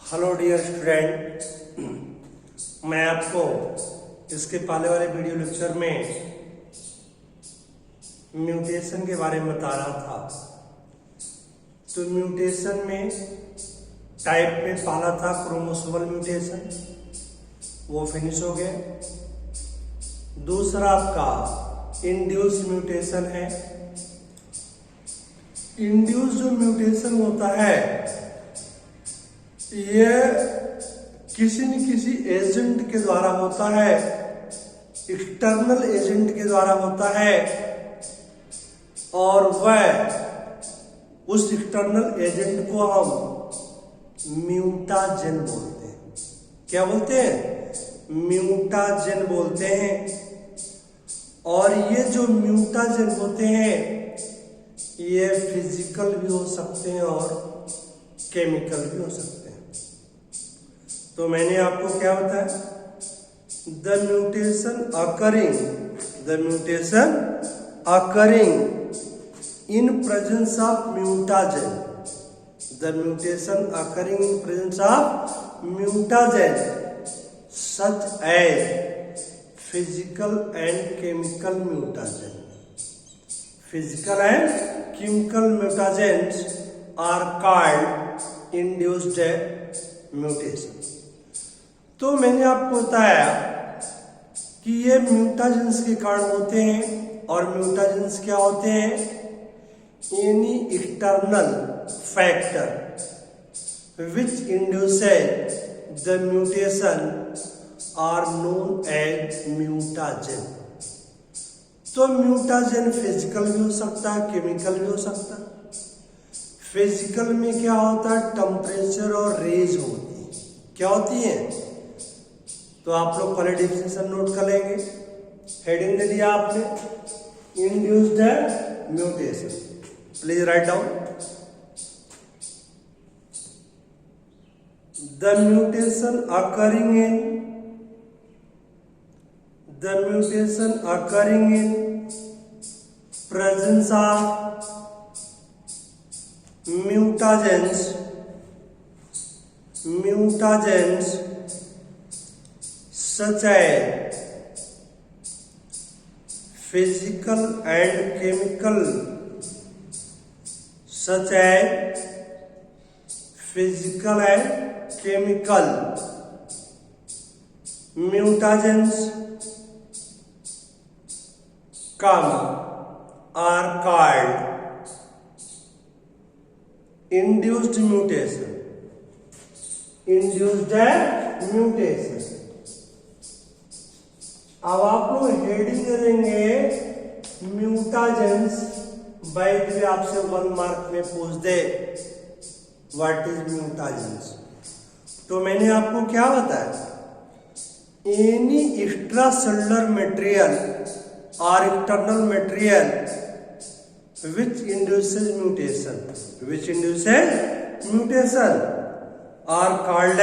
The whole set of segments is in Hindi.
हेलो डियर स्टूडेंट, मैं आपको इसके पहले वाले वीडियो लेक्चर में म्यूटेशन के बारे में बता रहा था। तो म्यूटेशन में टाइप में पहला था क्रोमोसोमल म्यूटेशन, वो फिनिश हो गया। दूसरा आपका इंड्यूस म्यूटेशन है। इंड्यूस जो म्यूटेशन होता है ये किसी न किसी एजेंट के द्वारा होता है, एक्सटर्नल एजेंट के द्वारा होता है, और वह उस एक्सटर्नल एजेंट को हम म्यूटाजेन बोलते हैं। क्या बोलते हैं? म्यूटाजेन बोलते हैं। और ये जो म्यूटाजेन होते हैं ये फिजिकल भी हो सकते हैं और केमिकल भी हो सकते हैं। तो मैंने आपको क्या बताया? The mutation occurring in presence of mutagen, the mutation occurring in presence of mutagen such as physical and chemical mutagen. Physical and chemical mutagens are called induced mutation. तो मैंने आपको बताया कि ये म्यूटाजेंस के कारण होते हैं, और म्यूटाजेंस क्या होते हैं? Any external factor which induces the mutation are known as mutagen. तो म्यूटाजेन फिजिकल भी हो सकता है, केमिकल भी हो सकता है। फिजिकल में क्या होता है? टेम्परेचर और रेज होती है। क्या होती है? तो आप लोग पहले डिफिनेशन नोट कर लेंगे। हेडिंग दे दिया आपने, induced mutation. Please write down. The mutation occurring in presence of mutagens such as physical and chemical mutagens are called induced mutation। अब आप लोग हेडिंग दे देंगे म्यूटाजेंस। बाय द वे आपसे 1 मार्क में पूछ दे व्हाट इज म्यूटाजेंस, तो मैंने आपको क्या बताया? एनी एक्स्ट्रा सेलुलर मटेरियल और internal material which induces mutation are called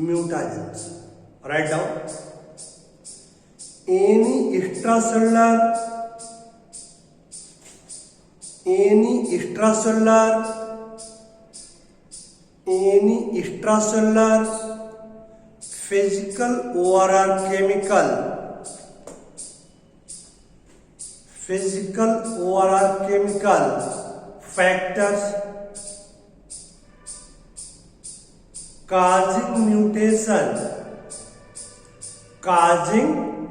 mutagens। Write down, any extracellular physical or chemical factors causing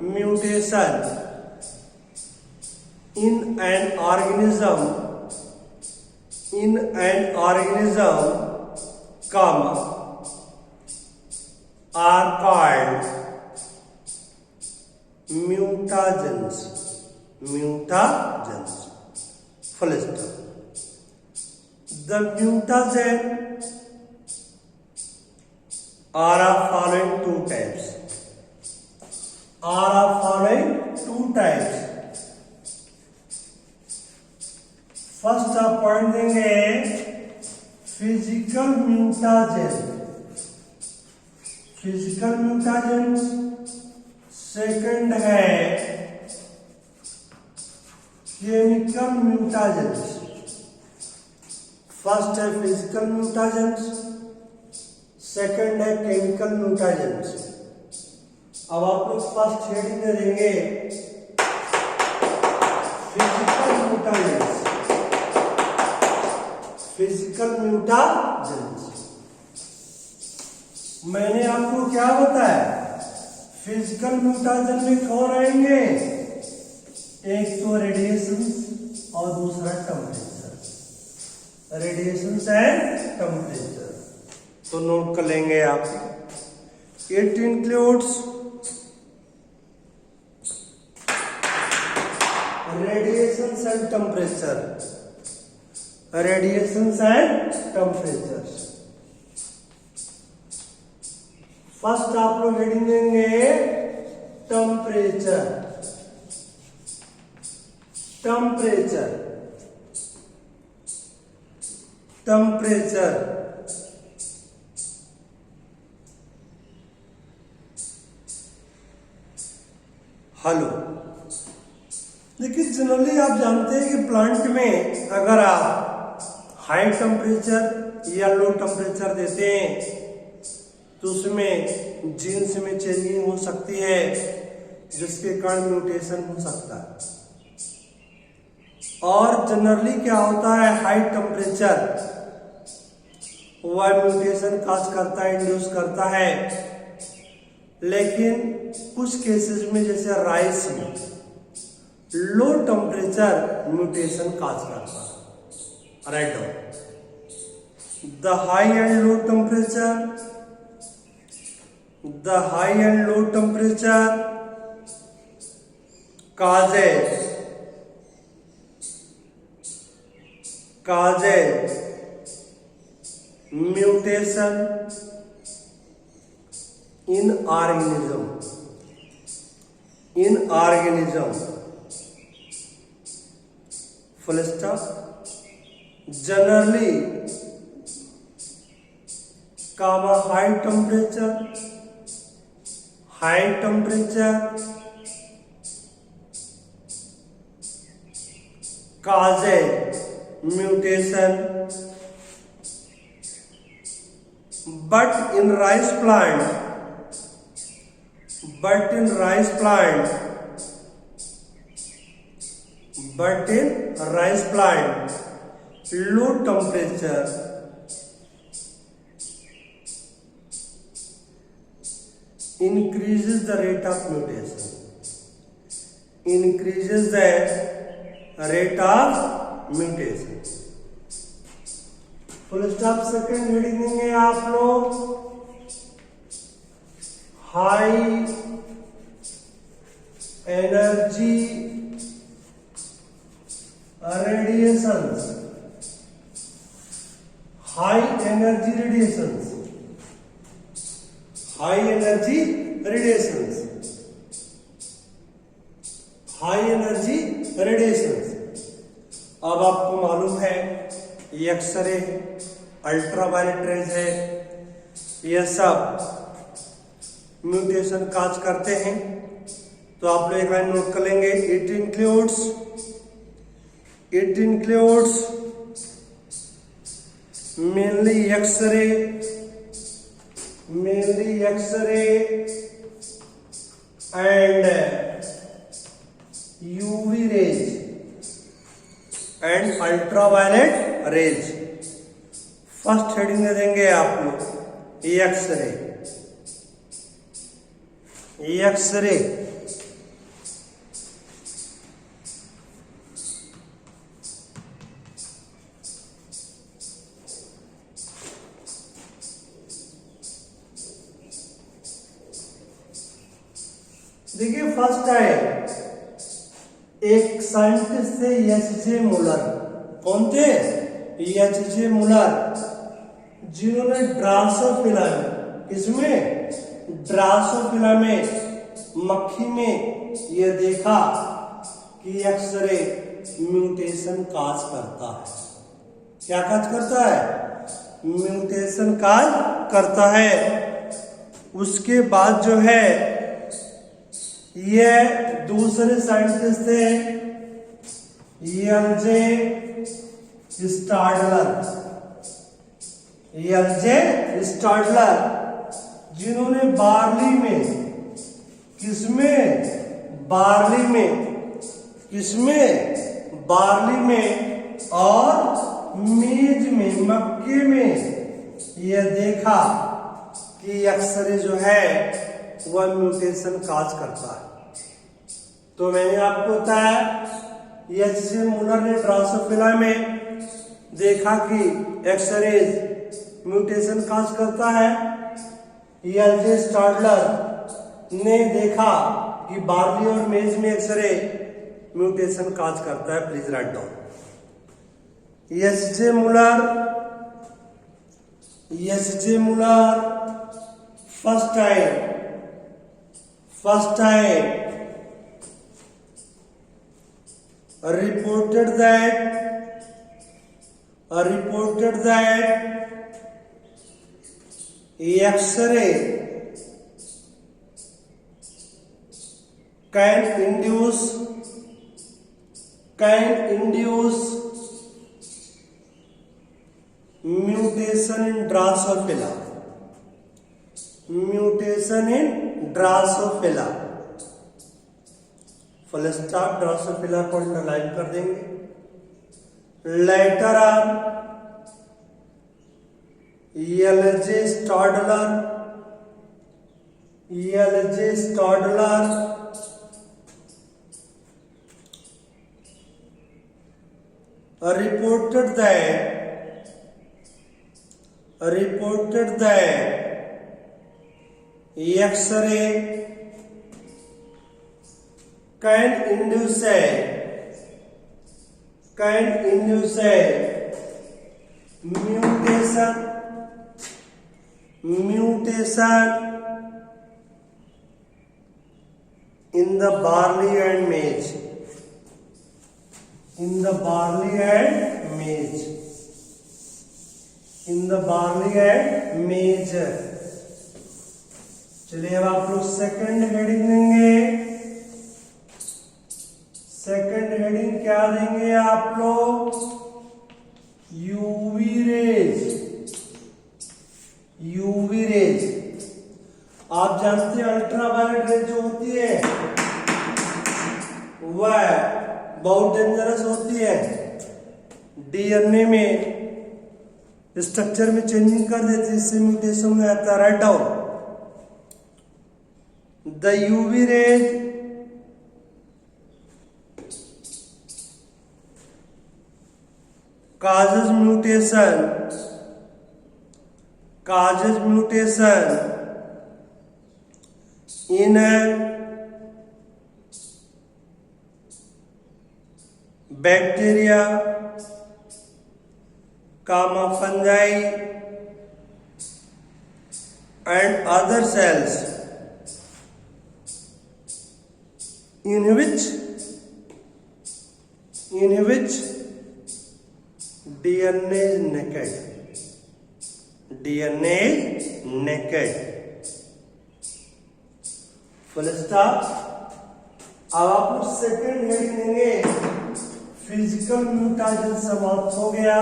mutation in an organism are called mutagens। Full stop। The mutagen are of following two types। First आप पॉइंट देंगे फिजिकल म्यूटाजेन। सेकंड है केमिकल म्यूटाजेंस। फर्स्ट है फिजिकल म्यूटाजेंस, सेकंड है केमिकल म्यूटाजेंस। अब आप लोग फर्स्ट हेडिंग दे देंगे फिजिकल म्यूटाजेंस, फिजिकल म्यूटाजेंस। मैंने आपको क्या बताया, फिजिकल म्यूटाजेन में कौन आएंगे, एक तो रेडिएशन और दूसरा टेम्परेचर, रेडिएशन एंड टेम्परेचर। तो नोट कर लेंगे आप। It includes radiation and temperature, radiation and temperature. First आप लोग हेडिंग देंगे टेम्परेचर, टेम्परेचर, टेम्परेचर। हेलो, देखिए जनरली आप जानते हैं कि प्लांट में अगर आप हाई टेम्परेचर या लो टेम्परेचर देते हैं तो उसमें जीन्स में चेंजिंग हो सकती है, जिसके कारण म्यूटेशन हो सकता है। और जनरली क्या होता है, हाई टेम्परेचर वह म्यूटेशन काज करता है, इंड्यूस करता है। लेकिन कुछ केसेस में जैसे राइस में लो टेम्परेचर म्यूटेशन काज करता है। Write down the high and low temperature, the high and low temperature causes mutation in organism, full stop। generally high temperature causes mutation, but in rice plant low temperature increases the rate of mutation, increases the rate of mutation। Full stop. Second heading देंगे आप लोग high energy radiations, high energy radiations, high energy radiations, high energy radiations. अब आपको मालूम है एक्सरे, अल्ट्रावायलेट रेज है, यह सब म्यूटेशन काज करते हैं। तो आप लोग एक लाइन नोट कर लेंगे, it includes mainly X ray and UV rays and ultraviolet rays। First heading दे देंगे आप लोग एक्सरे, एक्सरे। देखिए फर्स्ट है एक साइंटिस्ट थे एच.जे. मुलर। कौन थे? एच.जे. मुलर, जिन्होंने ड्रासोफिला में, किसमें? ड्रासोफिला में मक्खी में यह देखा कि एक्सरे म्यूटेशन काज करता है। क्या काज करता है? म्यूटेशन काज करता है। उसके बाद जो है ये दूसरे साइंटिस्ट थे एल.जे. स्टाडलर। एलजे स्टाडलर, जिन्होंने बार्ली में, किसमें, बार्ली में, किसमें, बार्ली में और मेज में, मक्के में यह देखा कि एक्सरे जो है वह म्यूटेशन काज करता है। तो मैंने आपको बताया एच.जे. मुलर ने ड्रोसोफिला में देखा कि एक्सरे म्यूटेशन काज करता है। एल.जे. स्टाडलर ने देखा कि बार्ली और मेज में एक्सरे म्यूटेशन काज करता है। Please write down. H J. Muller first time reported that X-ray can induce mutation in Drosophila. Full stop Drosophila को अंडरलाइन कर देंगे। Later on L J. Stadler reported that X-ray can induce mutation in the barley and maize. चलिए अब आप लोग सेकंड हेडिंग देंगे। सेकंड हेडिंग क्या देंगे आप लोग? UV rays. आप जानते हैं अल्ट्रावायलेट रेज जो होती है वह बहुत डेंजरस होती है, डीएनए में स्ट्रक्चर में चेंजिंग कर देती है, इससे म्यूटेशन में आता है। Write down. The UV rays causes mutation in bacteria, fungi and other cells in which DNA is naked. Full stop. अब आप लोग सेकंड हेडिंग देंगे फिजिकल म्यूटाजन। समाप्त हो गया।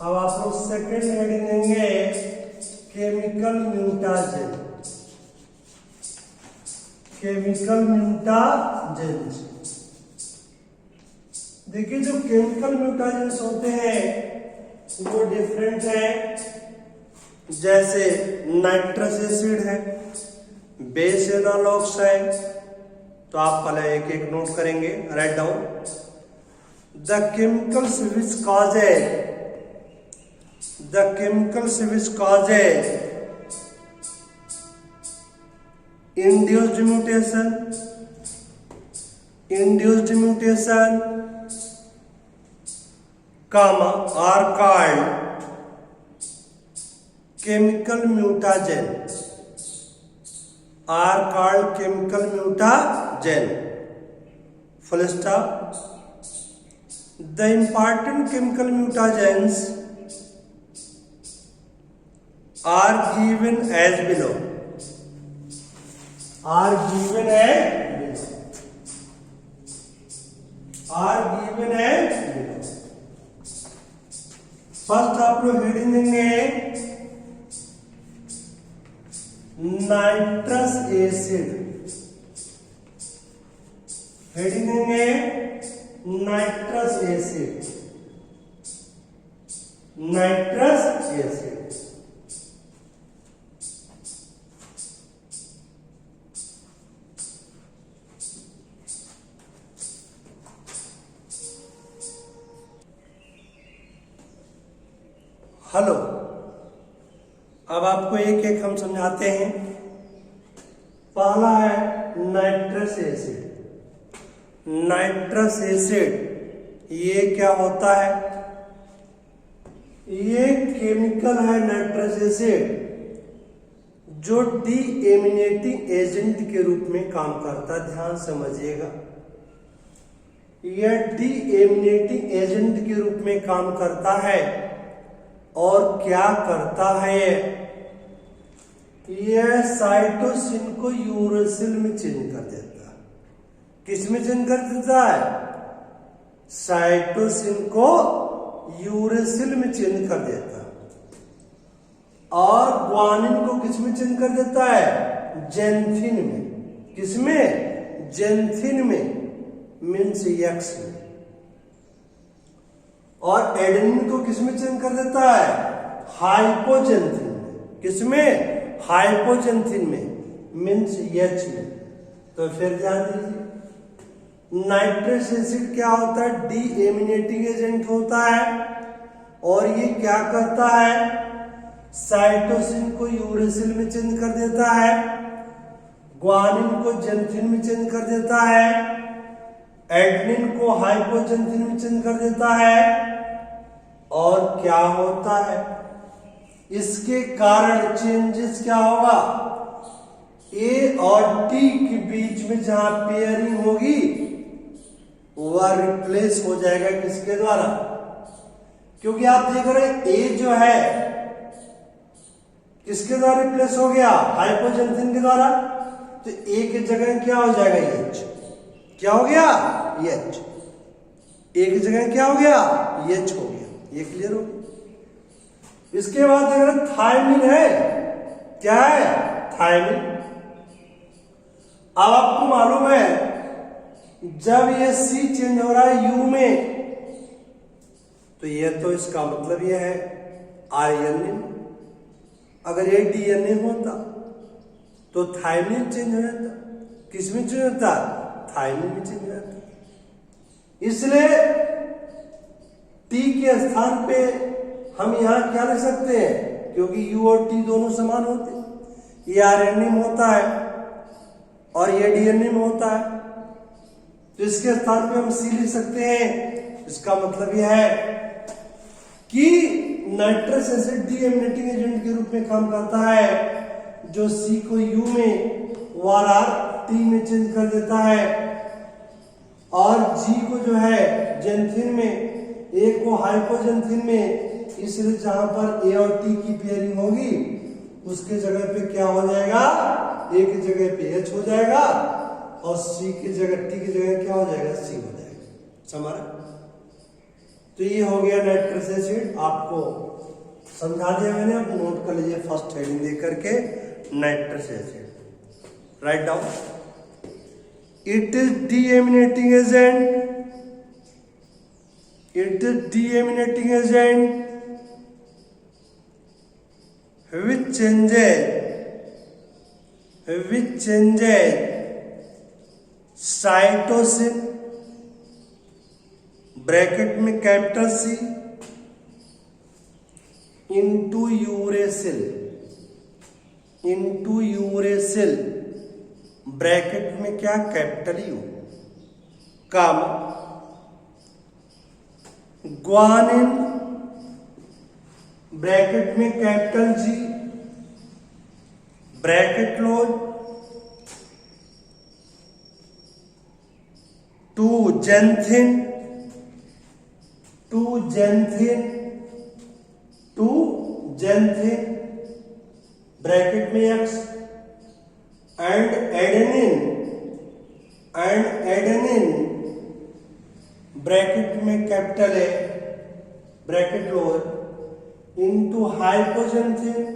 अब आप लोग सेकंड हेडिंग देंगे केमिकल म्यूटाजन। देखिए जो केमिकल म्यूटाजेंस होते हैं वो डिफरेंट है। जैसे नाइट्रस एसिड है, बेस एनालॉग्स है, तो आप पहले एक एक नोट करेंगे। Write down. The chemicals which causes induced mutation are called chemical mutagen. Full stop. The important chemical mutagens are given as below. First आप लोग हेडिंग देंगे नाइट्रस एसिड, हेडिंग देंगे nitrous acid, nitrous acid. Hello, अब आपको एक एक हम समझाते हैं। पहला है नाइट्रस एसिड। नाइट्रस एसिड ये क्या होता है? ये केमिकल है नाइट्रस एसिड जो डीएमिनेटिंग एजेंट के रूप में काम करता है। ध्यान समझिएगा, यह डीएमिनेटिंग एजेंट के रूप में काम करता है। और क्या करता है? यह साइटोसिन को यूरेसिल में चेंज कर देता है। किस में चेंज कर देता है? साइटोसिन को यूरेसिल में चेंज कर देता है। और ग्वानिन को किस में चेंज कर देता है? जेंथिन में। किस में? जेंथिन में, मीन्स एक्स में। और एडेनिन को किस में चेंज कर देता है? हाइपोजेंथिन में। किस में? हाइपोजेंथिन में, मीन्स एच में। तो फिर ध्यान दीजिए, नाइट्रस एसिड क्या होता है? डीएमिनेटिंग एजेंट होता है। और ये क्या करता है? साइटोसिन को यूरेसिल में चेंज कर देता है, ग्वानिन को जेंथिन में चेंज कर देता है, एडेनिन को हाइपोजेंथिन में चेंज कर देता है। और क्या होता है? इसके कारण चेंजेस क्या होगा? ए और टी के बीच में जहां पेयरिंग होगी वह रिप्लेस हो जाएगा किसके द्वारा? क्योंकि आप देख रहे हैं ए जो है किसके द्वारा रिप्लेस हो गया? हाइपोजेंथिन के द्वारा। तो ए की जगह क्या हो जाएगा? एच। क्या हो गया? एच। ए की जगह क्या हो गया? एच हो गया। ये क्लियर हो गया। इसके बाद अगर थायमिन है, क्या है? थायमिन। अब आपको मालूम है जब ये सी चेंज हो रहा है यू में, तो ये तो इसका मतलब ये है आयनिन। अगर ये डीएनए होता तो थायमिन चेंज हो जाता। किस में चेंज होता? थायमिन में चेंज हो जाता। इसलिए टी के स्थान पे हम यहां क्या लिख सकते हैं? क्योंकि यू और टी दोनों समान होते हैं। ये आरएनए में होता है और ये डीएनए में होता है, तो इसके स्थान पे हम सी लिख सकते हैं। इसका मतलब यह है कि नाइट्रस एसिड डीएमिनेटिंग एजेंट के रूप में काम करता है, जो सी को यू में और आर टी में चेंज कर देता है, और जी को जो है जेंथिन में, ए को हाइपोजेंथिन में। इसलिए जहां पर ए और टी की पेयरिंग होगी उसके जगह पे क्या हो जाएगा? ए की जगह पे एच हो जाएगा और सी की जगह, टी की जगह क्या हो जाएगा? सी हो जाएगा। समझ? तो ये हो गया नाइट्रस एसिड। आपको समझा दिया मैंने, अब नोट कर लीजिए फर्स्ट हेडिंग दे करके, nitrous acid. Write down, it is deaminating agent. It is deaminating agent which changes cytosine bracket में capital C into uracil bracket में क्या? Capital U. काम ग्वानिन ब्रैकेट में capital G bracket close to xanthine bracket में एक्स एंड एडेनिन ब्रैकेट में capital A bracket lower into hypoxanthine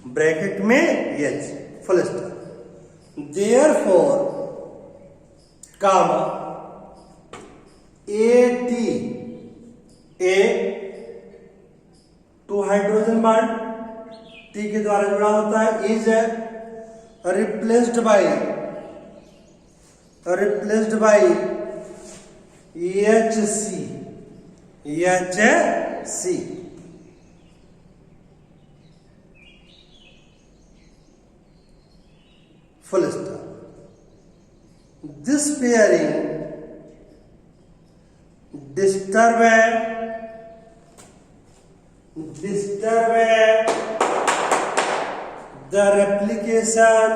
bracket में H full stop. Therefore, comma AT A two hydrogen bond T के द्वारा जुड़ा होता है, is replaced by HC full stop. This pairing disturb the replication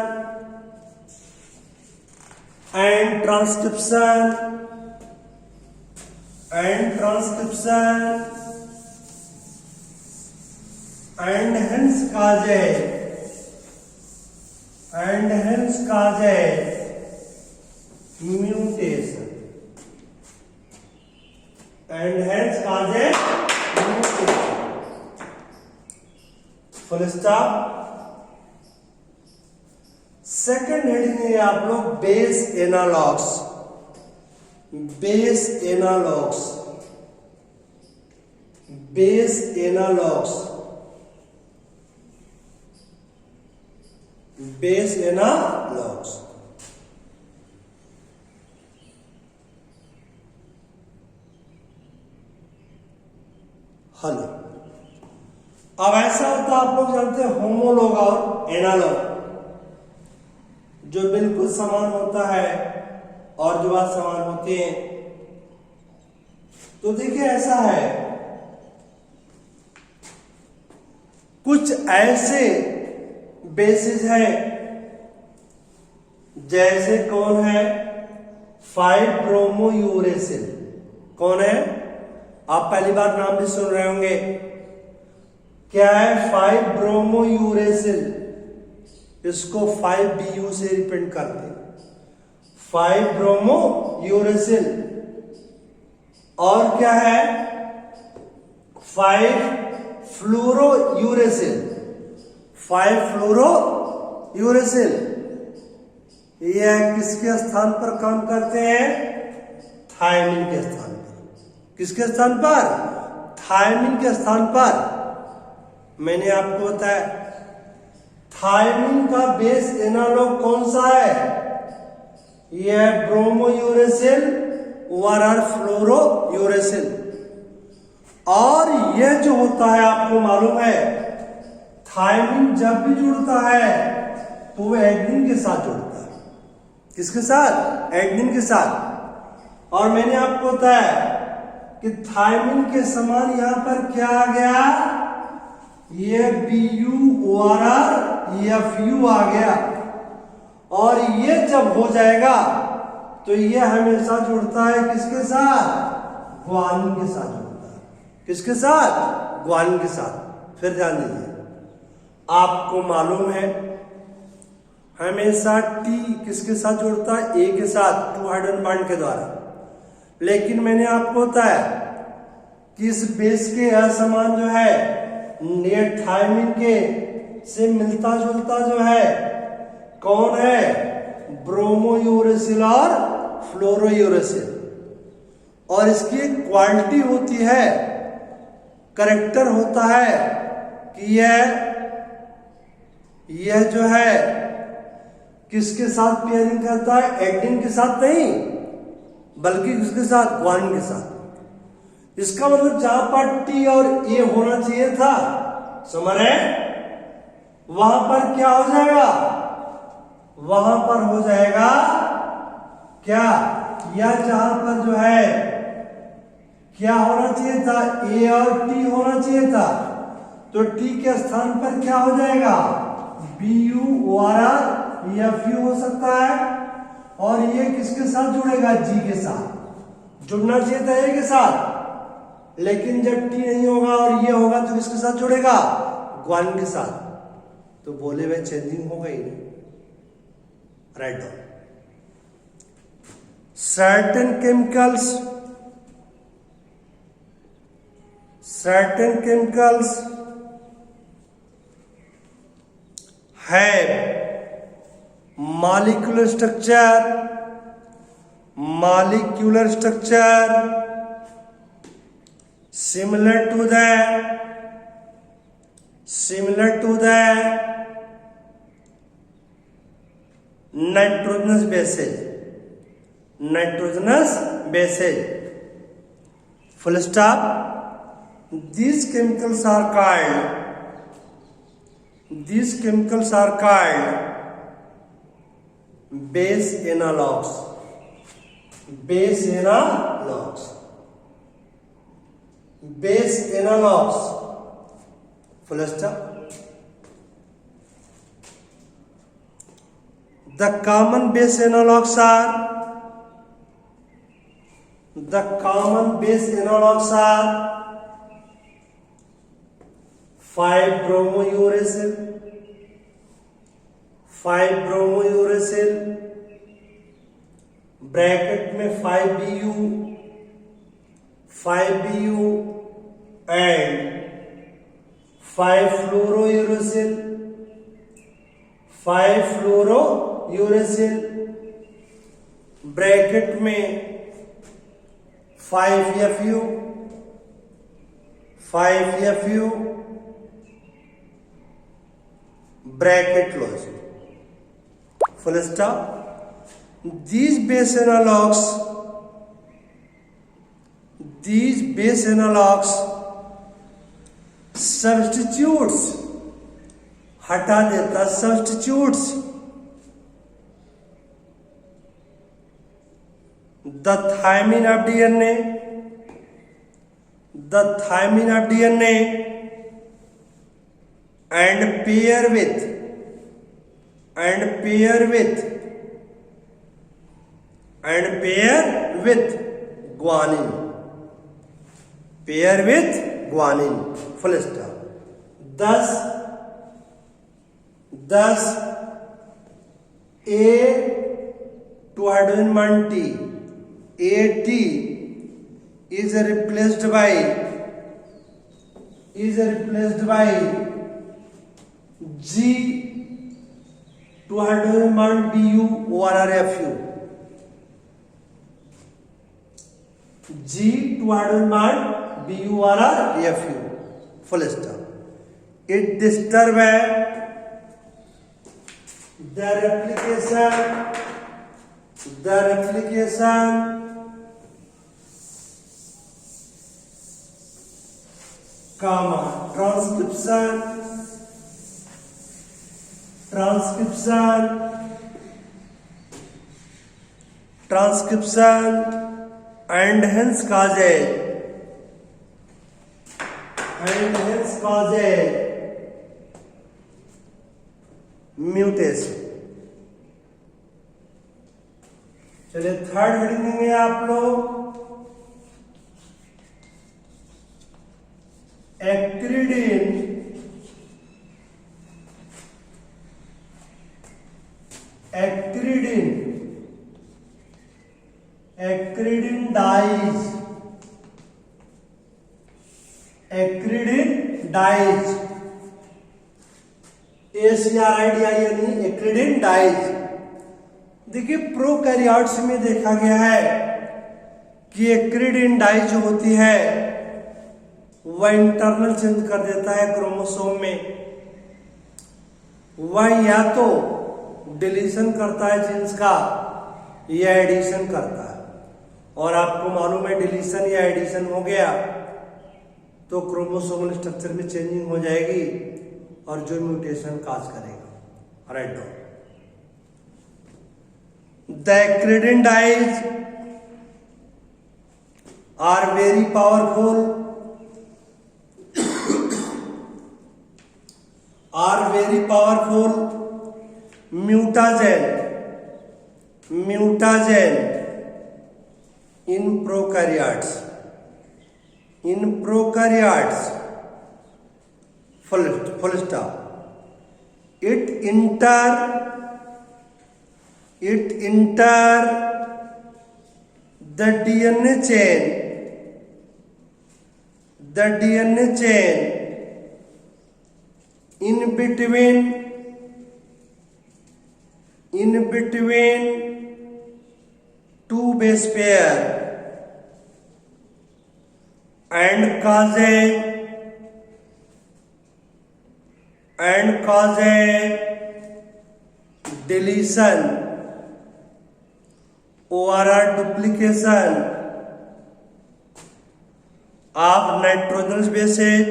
and transcription and hence causes mutation full stop। Second heading है आप लोग बेस एनालॉग्स। हेलो, अब ऐसा होता है, आप लोग जानते हैं होमोलॉग और एनालॉग, जो बिल्कुल समान होता है और जो बात समान होते हैं। तो देखिए ऐसा है, कुछ ऐसे बेसिस है जैसे कौन है 5-ब्रोमोयूरेसिल। कौन है? आप पहली बार नाम भी सुन रहे होंगे। क्या है? 5-ब्रोमोयूरेसिल। इसको 5BU से रिप्रेजेंट करते हैं, 5-ब्रोमोयूरेसिल। और क्या है? 5-फ्लोरोयूरेसिल। यह किसके स्थान पर काम करते हैं? थायमिन के स्थान पर। किसके स्थान पर? थायमिन के स्थान पर। मैंने आपको बताया थायमिन का बेस एनालॉग कौन सा है? यह ब्रोमोयूरेसिल और फ्लोरोयूरेसिल। और यह जो होता है, आपको मालूम है, थायमिन जब भी जुड़ता है तो वह एडेनिन के साथ जुड़ता है। किसके साथ? एडेनिन के साथ। और मैंने आपको बताया कि थायमिन के समान यहां पर क्या आ गया? ये BU और FU आ गया। और ये जब हो जाएगा तो ये हमेशा जुड़ता है किसके साथ? ग्वानिन के साथ जुड़ता है। किसके साथ? ग्वानिन के साथ। फिर ध्यान दीजिए, आपको मालूम है हमेशा T किसके साथ जुड़ता है? A के साथ, 2 हाइड्रोजन बॉन्ड के द्वारा। लेकिन मैंने आपको बताया कि इस बेस के असमान जो है नेट थायमिन के से मिलता जुलता जो है कौन है? ब्रोमोयूरेसिल और फ्लोरोयूरेसिल। और इसकी एक क्वालिटी होती है, करेक्टर होता है कि यह जो है किसके साथ पेयरिंग करता है? एडेनिन के साथ नहीं, बल्कि किसके साथ? ग्वानिन के साथ। इसका मतलब जहां पर T और A होना चाहिए था, समझ रहे? वहां पर क्या हो जाएगा? वहां पर हो जाएगा क्या? या जहां पर जो है क्या होना चाहिए था? A और T होना चाहिए था, तो T के स्थान पर क्या हो जाएगा? BU और FU हो सकता है। और ये किसके साथ जुड़ेगा? G के साथ। जुड़ना चाहिए था A के साथ, लेकिन जब T नहीं होगा और ये होगा तो किसके साथ जुड़ेगा? ग्वानिन के साथ। तो बोले वे चेंजिंग हो गई। Write down. certain chemicals have molecular structure similar to the nitrogenous bases. Full stop. These chemicals are called base analogues. Full stop. The common base analogues are 5-bromouracil, bracket में 5Bu and 5-fluorouracil, ब्रैकेट में 5Fu, bracket close. Full stop. These base analogues substitutes हटा देता substitutes the thymine of DNA and pair with guanine. Full stop. Thus A to hydrogen bond T, AT is replaced by G to hydrogen bond Bu or Fu. G to hydrogen bond Bu or Fu. Full stop. It disturbs the replication comma transcription and hence causes mutation. चलिए थर्ड हेडिंग देंगे आप लोग acridin dyes acridin dyes. देखिए प्रोकैरियोट्स में देखा गया है कि एक्रिडिन डाई जो होती है वह इंटरनल चेंज कर देता है क्रोमोसोम में. वह या तो डिलीशन करता है जीन्स का या एडिशन करता है. और आपको मालूम है डिलीशन या एडिशन हो गया तो क्रोमोसोमल स्ट्रक्चर में चेंजिंग हो जाएगी और जो म्यूटेशन काज करेगा. Right. The acridin dyes are very powerful mutagen in prokaryotes. Full stop. It enter the DNA chain in between two base pair and causes deletion or duplication of nitrogenous bases,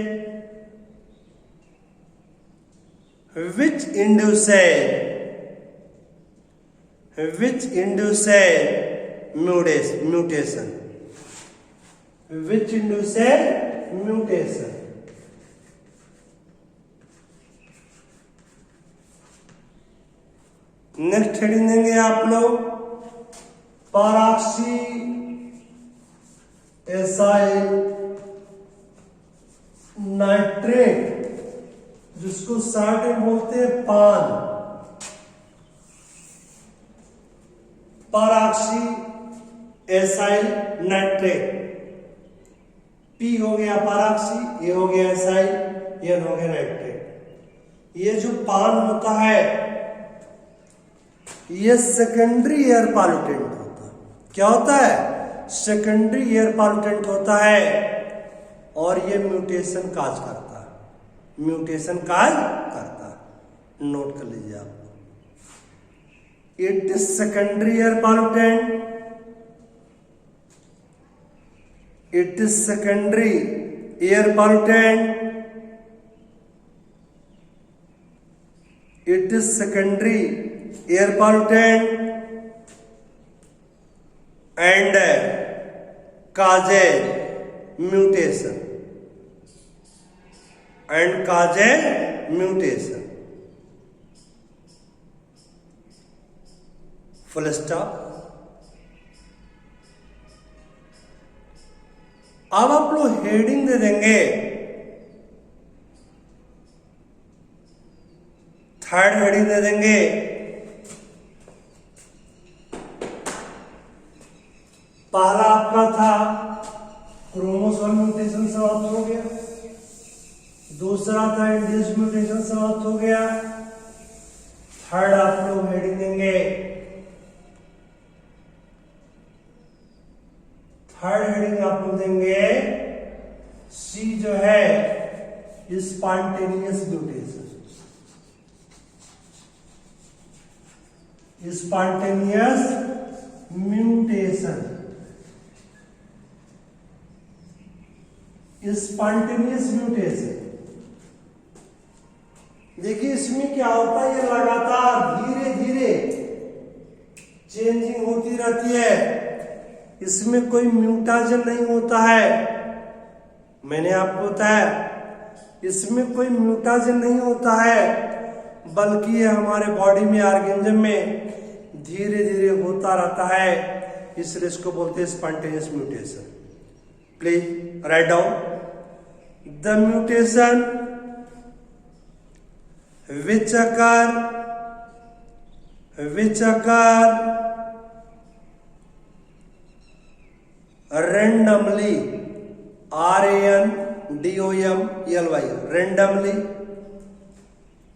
which induces mutation. Next heading देंगे आप लोग पैराक्सी एसाइल नाइट्रेट, जिसको शॉर्ट में बोलते हैं पान। पैराक्सी एसाइल नाइट्रेट, पी हो गया पैराक्सी, ये हो गया एसाइल, ये हो गया नाइट्रेट। ये जो पान होता है ये सेकेंडरी एयर पॉल्यूटेंट होता है। क्या होता है? सेकेंडरी एयर पॉल्यूटेंट होता है और ये म्यूटेशन काज करता है, नोट कर लीजिए आप। It is secondary air pollutant, it is secondary air pollutant, and causes mutation full stop। अब आप लोग हेडिंग दे देंगे, थर्ड हेडिंग दे देंगे पहला आपका था क्रोमोसोम म्यूटेशन समाप्त हो गया, दूसरा था इंड्यूस म्यूटेशन समाप्त हो गया, थर्ड आप लोग हेडिंग देंगे, थर्ड हेडिंग आप लोग देंगे सी जो है स्पॉन्टेनियस म्यूटेशन। देखिए इसमें क्या होता है, ये लगातार धीरे धीरे चेंजिंग होती रहती है, इसमें कोई म्यूटाजन नहीं होता है। मैंने आपको बताया इसमें कोई म्यूटाजन नहीं होता है, बल्कि ये हमारे बॉडी में ऑर्गेनिज्म में धीरे धीरे होता रहता है, इसलिए इसको बोलते हैं spontaneous mutation. Please write down the mutation which occur randomly, randomly, randomly,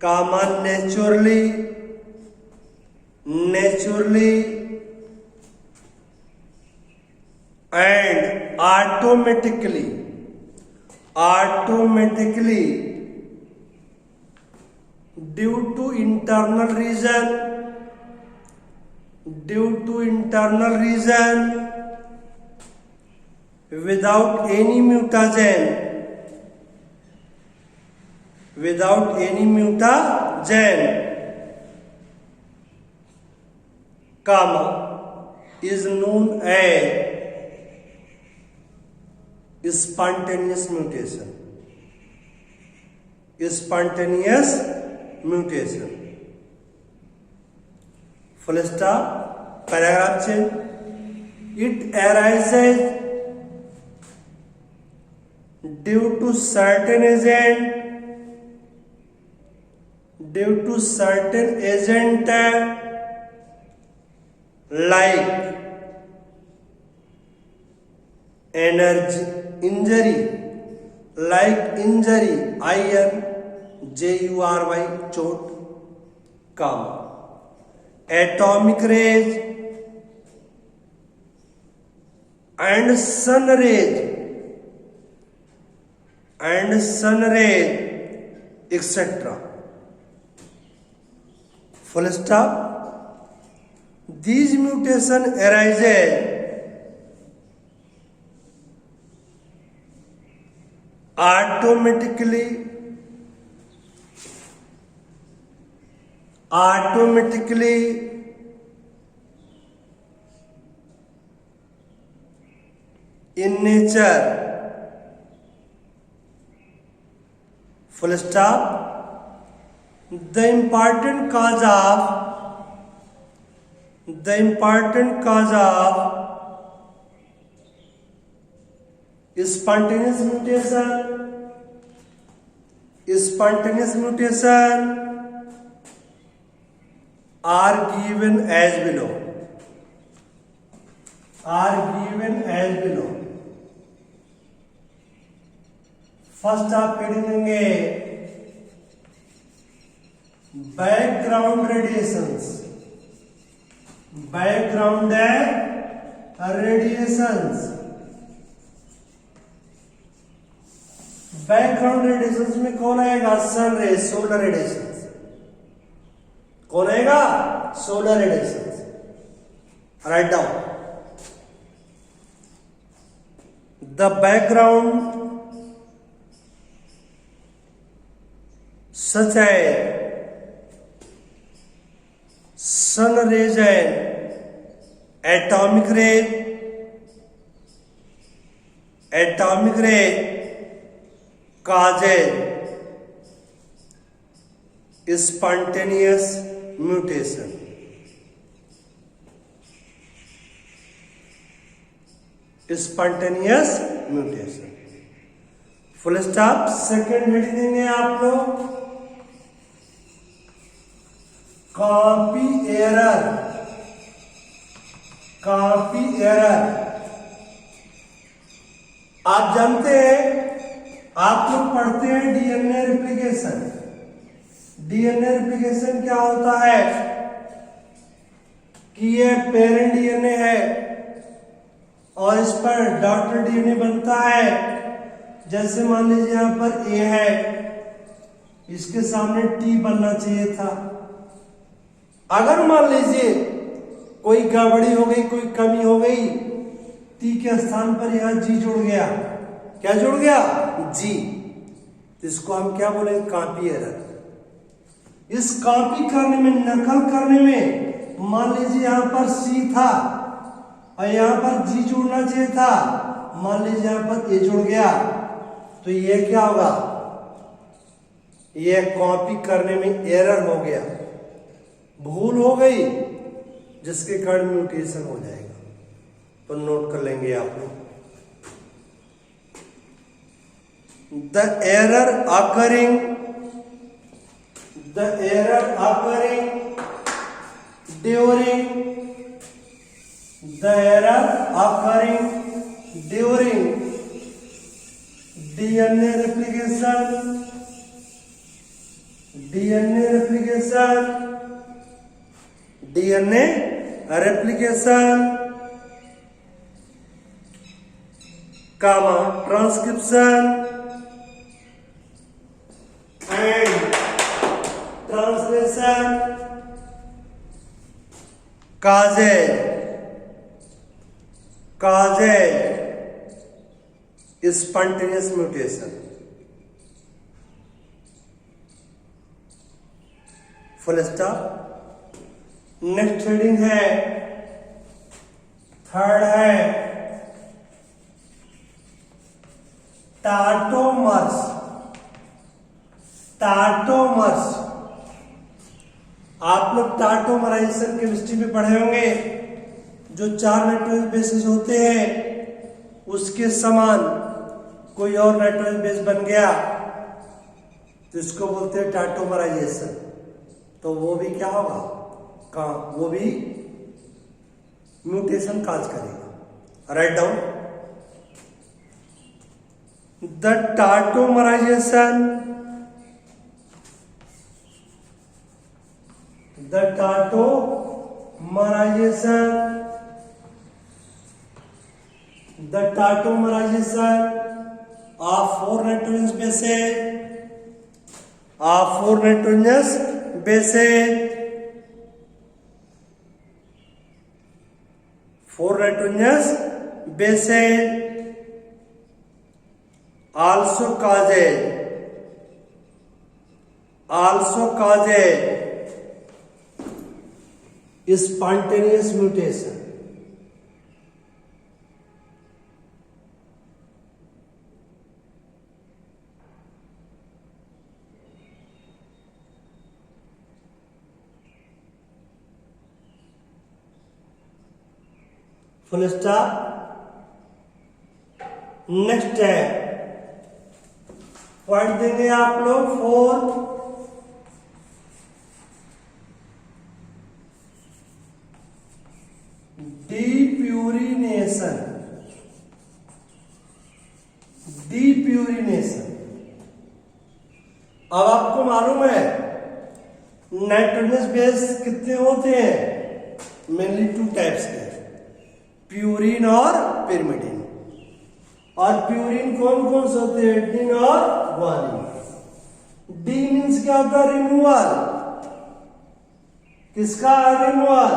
common naturally, and automatically due to internal reason without any mutagen, comma is known as spontaneous mutation। full stop, paragraph change। it arises due to certain agent like energy, injury, like injury, INJURY, चोट, comma. Atomic rays and sun rays etcetera, full stop. These mutation arises automatically in nature, full stop. The important cause of spontaneous mutation are given as below. First आप हेडिंग देंगे बैकग्राउंड रेडिएशंस, बैकग्राउंड रेडिएशंस में कौन आएगा? सन रे, सोलर रेडिएशंस। कौन आएगा? Solar radiations. Write down. The background such as sun rays and atomic ray causes spontaneous mutation. Full stop. Second heading देंगे आप लोग कॉपी एरर। आप जानते हैं, आप लोग पढ़ते हैं डीएनए रेप्लिकेशन। डीएनए रेप्लिकेशन क्या होता है कि ये पेरेंट डीएनए है और इस पर डॉटर डीएनए बनता है। जैसे मान लीजिए यहां पर ए है, इसके सामने टी बनना चाहिए था। अगर मान लीजिए कोई गड़बड़ी हो गई, कोई कमी हो गई, टी के स्थान पर यहां जी जुड़ गया। क्या जुड़ गया? जी। तो इसको हम क्या बोलेंगे? Copy error. इस कॉपी करने में, नकल करने में, मान लीजिए यहां पर सी था और यहां पर जी जुड़ना चाहिए था, मान लीजिए यहां पर ए जुड़ गया, तो ये क्या होगा? ये कॉपी करने में एरर हो गया, भूल हो गई, जिसके कारण म्यूटेशन हो जाएगा। तो नोट कर लेंगे आप लोग। The error occurring during DNA replication, comma, transcription and translation causes spontaneous mutation. Full stop. Next heading है, थर्ड है टाटोमर्स। आप लोग टाटोमराइजेशन केमिस्ट्री में पढ़े होंगे। जो 4 नाइट्रोजन बेसेस होते हैं उसके समान कोई और नाइट्रोजन बेस बन गया तो इसको बोलते हैं टाटोमराइजेशन। तो वो भी क्या होगा? वो भी म्यूटेशन काज करेगा। Write down. the tautomerization, the tautomerization of four nitrogenous bases, four nitrogenous bases also causes spontaneous mutation. Full stop. Next है पॉइंट देंगे आप लोग 4 डीप्यूरिनेशन. अब आपको मालूम है नाइट्रोजनस बेस कितने होते हैं? मेनली 2 टाइप्स के, प्यूरिन और पिरिमिडिन. और प्यूरिन कौन कौन से होते हैं? एडेनिन और ग्वानिन. डी मीन्स क्या होता है? रिमूवल. किसका रिमूवल?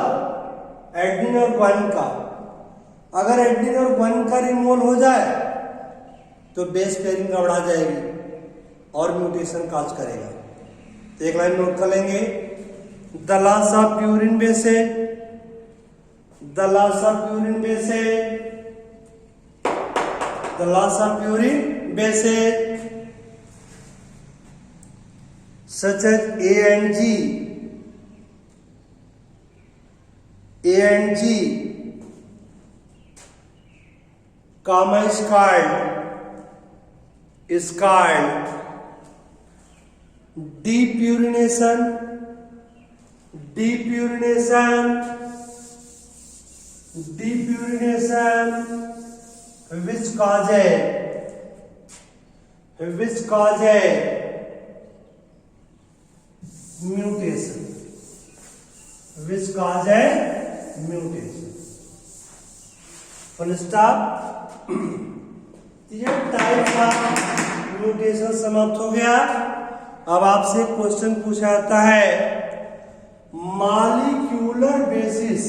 एडेनिन और ग्वानिन का. अगर एडेनिन और ग्वानिन का रिमूवल हो जाए तो बेस पेयरिंग गड़बड़ा जाएगी और म्यूटेशन काज करेगा. तो एक लाइन नोट कर लेंगे. The loss of purine bases, the loss of purine bases such as A and G, comma is called depurination, which causes mutation. Full stop. ये टाइप का म्यूटेशन समाप्त हो गया. अब आपसे क्वेश्चन पूछा जाता है molecular basis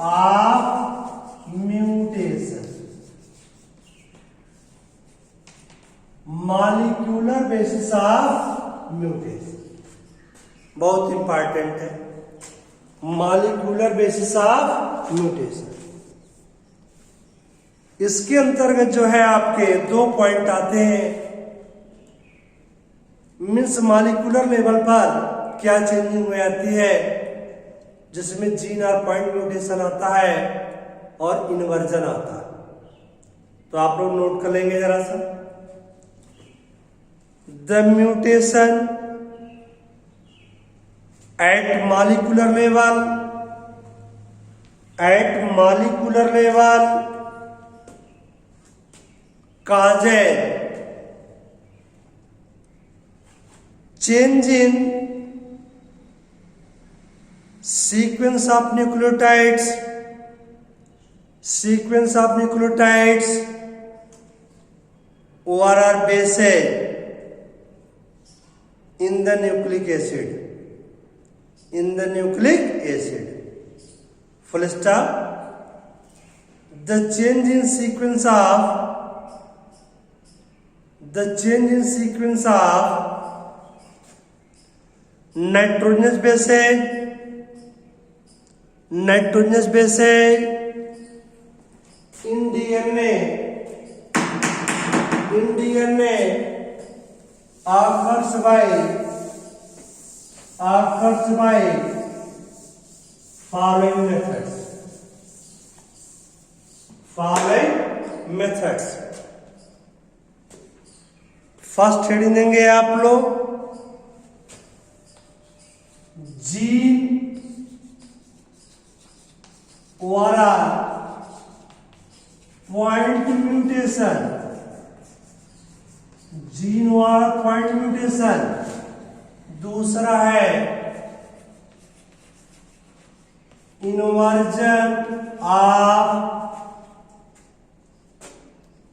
of mutation. Molecular basis of mutation बहुत इंपॉर्टेंट है. मॉलिक्यूलर बेसिस ऑफ म्यूटेशन, इसके अंतर्गत जो है आपके 2 पॉइंट आते हैं. मीन्स मॉलिक्यूलर लेवल पर क्या चेंजिंग हो जाती है, जिसमें जीन और पॉइंट म्यूटेशन आता है और इन्वर्जन आता है. तो आप लोग नोट कर लेंगे जरा सा. The mutation at molecular level causes change in sequence of nucleotides or bases in the nucleic acid. Full stop. The change in sequence of nitrogenous bases in DNA occurs by following methods. First heading देंगे आप लोग gene overall point mutation, gene वाला पॉइंट म्यूटेशन। दूसरा है inversion of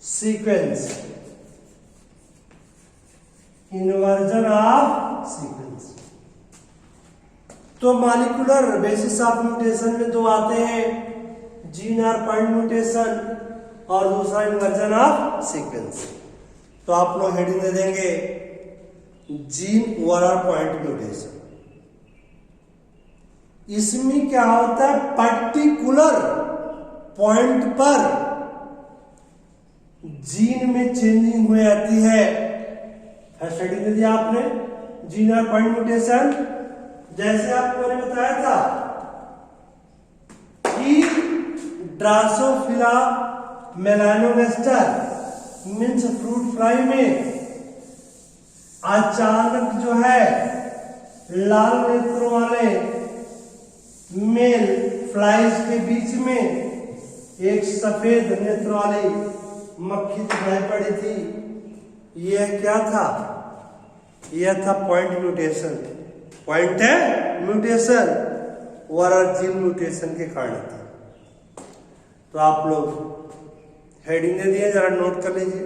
sequence, inversion of sequence. तो मॉलिक्यूलर बेसिस ऑफ म्यूटेशन में दो आते हैं, जीन और पॉइंट म्यूटेशन और दूसरा इन्वर्जन ऑफ सीक्वेंस। तो आप लोग हेडिंग दे देंगे जीन ओवरऑल पॉइंट म्यूटेशन। इसमें क्या होता है, पर्टिकुलर पॉइंट पर जीन में चेंजिंग हो जाती है। फर्स्ट हेडिंग दे दिया आपने जीन और पॉइंट म्यूटेशन। जैसे आपको मैंने बताया था कि Drosophila melanogaster means fruit fly में अचानक जो है लाल नेत्रों वाले मेल फ्लाइज के बीच में एक सफेद नेत्र वाली मक्खी दिखाई पड़ी थी। यह क्या था, यह था पॉइंट म्यूटेशन। पॉइंट है म्यूटेशन और जीन म्यूटेशन के कारण था। तो आप लोग हेडिंग दे दिए, जरा नोट कर लीजिए।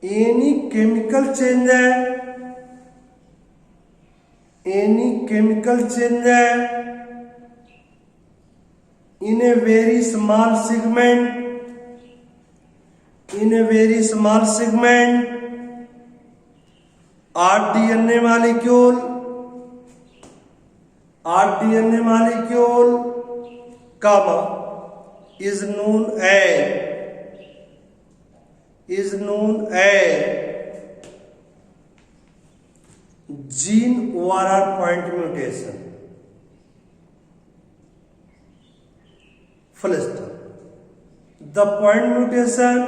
एनी केमिकल चेंज है, एनी केमिकल चेंज है in a very small segment, in a very small segment or DNA molecule, or DNA molecule, comma, is known as gene overall point mutation. Full stop. The point mutation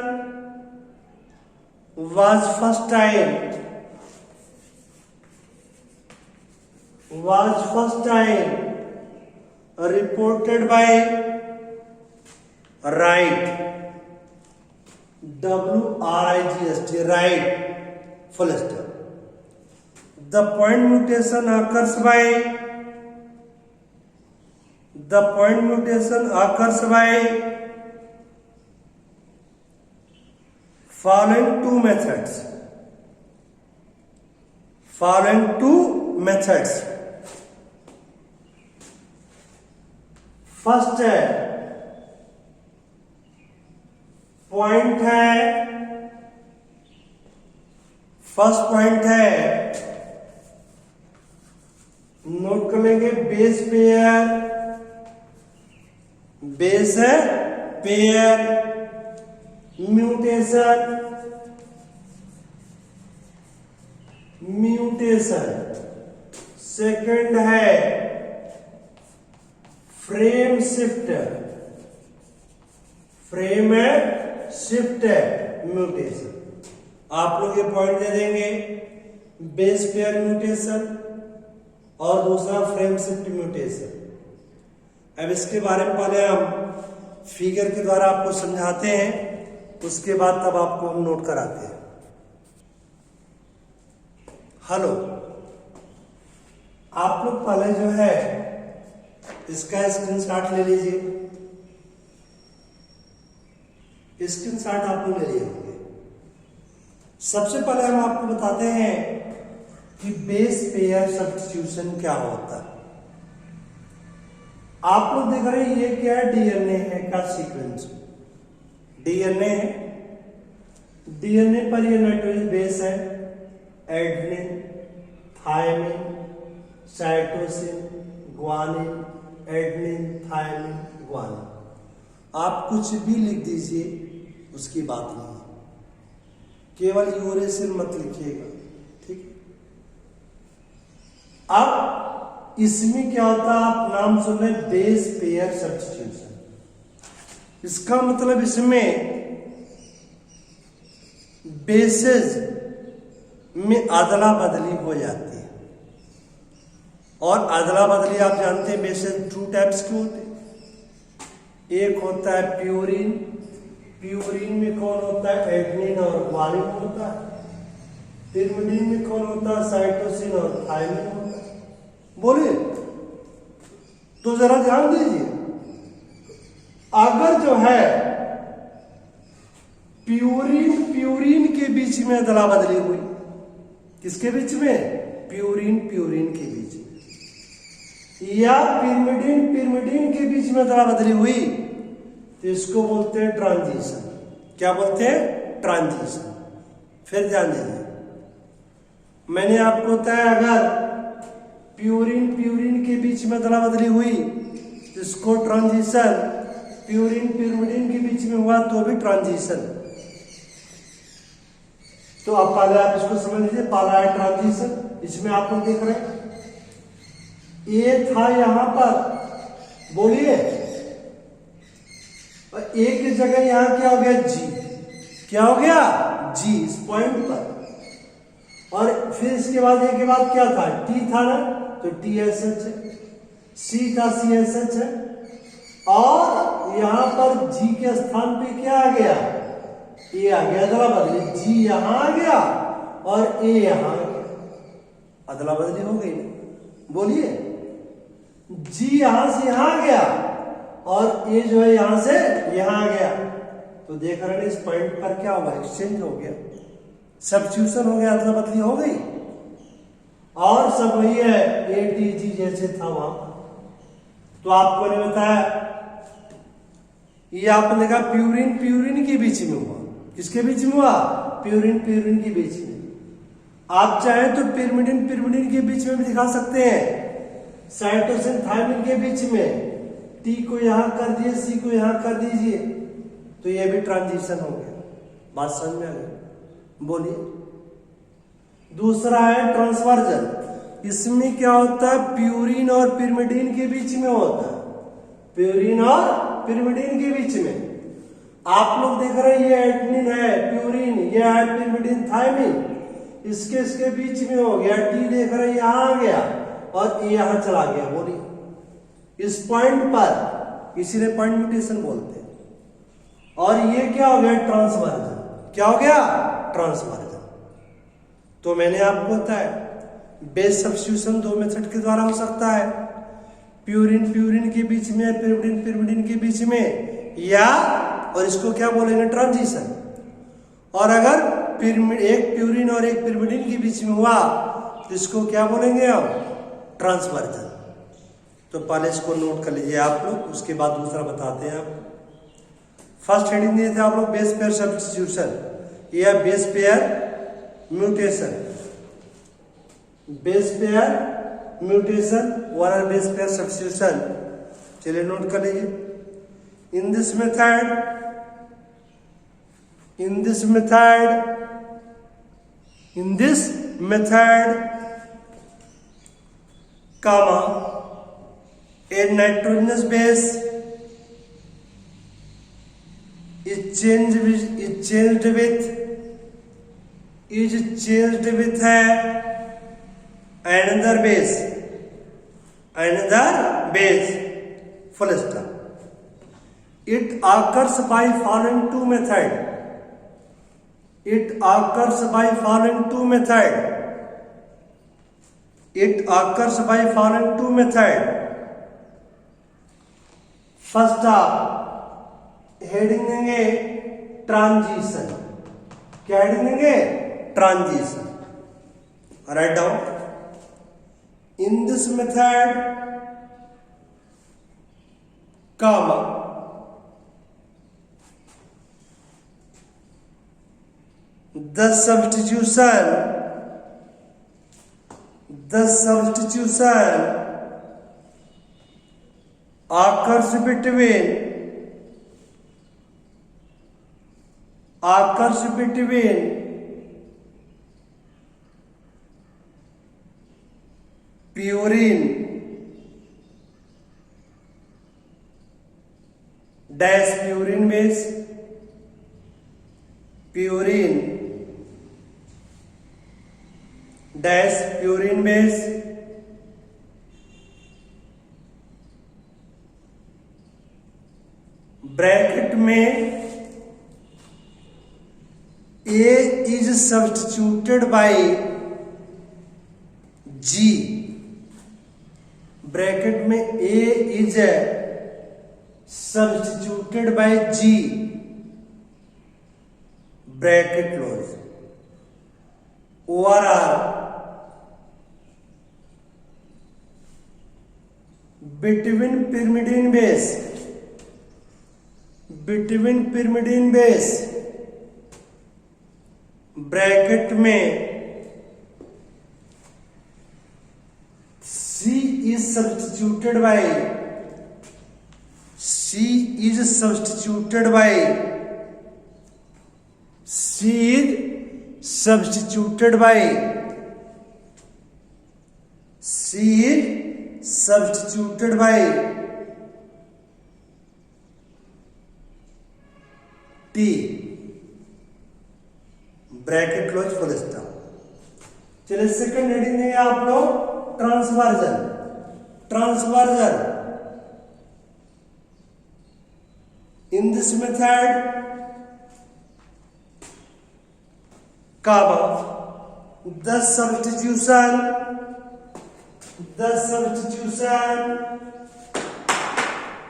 was first time reported by Wright, W-R-I-G-S-T, Wright, full stop. The point mutation occurs by following two methods. First है पॉइंट है, फर्स्ट पॉइंट है, नोट कर लेंगे, बेस पेयर, बेस है पेयर म्यूटेशन, सेकंड है फ्रेम शिफ्ट म्यूटेशन। आप लोग ये पॉइंट दे देंगे, बेस पेयर म्यूटेशन और दूसरा फ्रेम शिफ्ट म्यूटेशन। अब इसके बारे में पहले हम फिगर के द्वारा आपको समझाते हैं, उसके बाद तब आपको हम नोट कराते हैं। हेलो, आप लोग पहले जो है इसका स्क्रीनशॉट ले लीजिए। स्क्रीनशॉट आप लोग ले लिए होंगे। सबसे पहले हम आपको बताते हैं कि बेस पेयर सब्स्टिट्यूशन क्या होता है। आप लोग देख रहे हैं ये क्या है, डीएनए है का सीक्वेंस, डीएनए है। डीएनए पर ये नाइट्रोजन बेस है, adenine, thymine, cytosine, guanine, adenine, thymine, guanine. आप कुछ भी लिख दीजिए, उसकी बात नहीं है, केवल यूरेसिल मत लिखिएगा, ठीक। अब इसमें क्या होता है, आप नाम सुन रहे बेस पेयर सब्स्टिट्यूशन। इसका मतलब इसमें बेसेस में अदला बदली हो जाती है, और अदला बदली आप जानते हैं बेसेस टू टाइप्स के होते हैं, एक होता है प्यूरिन, प्यूरिन में कौन होता है? एडनिन और ग्वानिन होता है। पिरिमिडिन में कौन होता है? साइटोसिन और थायमिन होता है। बोलिए, तो जरा ध्यान दीजिए, अगर जो है प्यूरिन प्यूरिन के बीच में अदला बदली हुई, किसके बीच में? प्यूरिन प्यूरिन के बीच में, या पिरिमिडिन पिरिमिडिन के बीच में अदला बदली हुई, तो इसको बोलते हैं ट्रांजिशन। क्या बोलते हैं? ट्रांजिशन। फिर ध्यान दीजिए, मैंने आपको बताया अगर प्यूरिन प्यूरिन के बीच में अदला बदली हुई तो इसको ट्रांजिशन, प्यूरिन पिरिमिडिन के बीच में हुआ तो भी ट्रांजिशन। तो अब पहले आप इसको समझ लीजिए, पहला है ट्रांजिशन, इसमें आप लोग देख रहे हैं ए था यहां पर, बोलिए, और ए की जगह यहां क्या हो गया? जी। क्या हो गया? जी, इस पॉइंट पर। और फिर इसके बाद ए के बाद क्या था? टी था ना, तो टी एस एच है, सी था सी एस एच है, और यहां पर जी के स्थान पे क्या आ गया? ए आ गया, अदला बदली, जी यहां आ गया और ए यहां आ गया, अदला बदली हो गई। बोलिए, जी यहां से यहां आ गया और ए जो है यहां से यहां आ गया, तो देख रहे हैं इस पॉइंट पर क्या हुआ? एक्सचेंज हो गया, सब्स्टिट्यूशन हो गया, अदला बदली हो गई, और सब वही है ए टी जी जैसे था वहां। तो आपको ने बताया, ये आपने देखा प्यूरिन प्यूरिन के बीच में हुआ, किसके बीच में हुआ? प्यूरिन प्यूरिन के बीच में। आप चाहें तो पिरिमिडिन पिरिमिडिन के बीच में भी दिखा सकते हैं, साइटोसिन थायमिन के बीच में, टी को यहां कर दिए, सी को यहां कर दीजिए, तो ये भी ट्रांजिशन हो गया। बात समझ में आ गई? बोलिए। दूसरा है ट्रांसवर्जन, इसमें क्या होता है? प्यूरिन और पिरिमिडिन के बीच में होता है, प्यूरिन और पिरिमिडिन के बीच में। आप लोग देख रहे हैं ये एडनिन है, प्यूरिन, ये है पिरिमिडिन थायमिन, इसके बीच में हो गया, टी देख रहे हैं यहां आ गया और ए यहां चला गया। बोलिए, इस पॉइंट पर इसीलिए पॉइंट म्यूटेशन बोलते हैं। और ये क्या हो गया? ट्रांसवर्जन। क्या हो गया? ट्रांसवर्जन। तो मैंने आपको बताया बेस सब्स्टिट्यूशन दो मेथड के द्वारा हो सकता है, प्यूरिन प्यूरिन के बीच में, पिरिमिडिन पिरिमिडिन के बीच में, या और इसको क्या बोलेंगे? ट्रांजिशन। और अगर एक प्यूरिन और एक पिरिमिडिन के बीच में हुआ तो इसको क्या बोलेंगे हम? ट्रांसवर्जन। तो पहले इसको नोट कर लीजिए आप लोग, उसके बाद दूसरा बताते हैं आप। फर्स्ट हेडिंग दिए थे आप लोग बेस पेयर सब्स्टिट्यूशन या base pair mutation, base pair mutation और बेस पेयर सब्स्टिट्यूशन। चलिए नोट कर लीजिए। In this method, comma, a nitrogenous base is changed with another base, full stop. It occurs by following two methods. First आप हेडिंग देंगे ट्रांजिशन। क्या हेडिंग देंगे? Transition. Write down. In this method, comma, the substitution occurs between purine dash purine base, purine dash purine base bracket में A is substituted by G, bracket में A is substituted by G, bracket close. ORR between pyrimidine base, bracket में C is substituted by T, bracket close full stop. चलिए सेकंड हेडिंग देंगे आप लोग transversion. In this method the substitution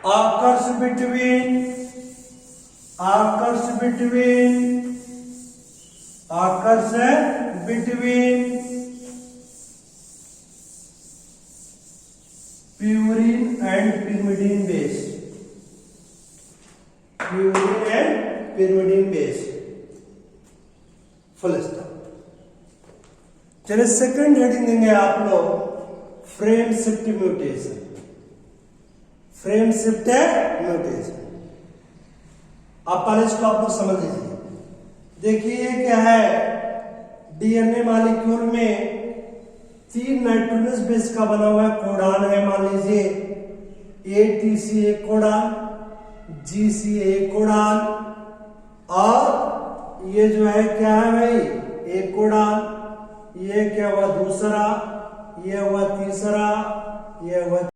occurs between purine and pyrimidine base, full stop. चलिए सेकंड हेडिंग देंगे आप लोग फ्रेम शिफ्ट म्यूटेशन। आप पहले इसको आप लोग समझ लीजिए। देखिए क्या है, डीएनए मॉलिक्यूल में 3 नाइट्रोजनस बेस का बना हुआ कोडान है। मान लीजिए ATC एक कोडान, GC एक कोडान, और ये जो है क्या है भाई, एक कोडान। ये क्या हुआ दूसरा, ये हुआ तीसरा, ये हुआ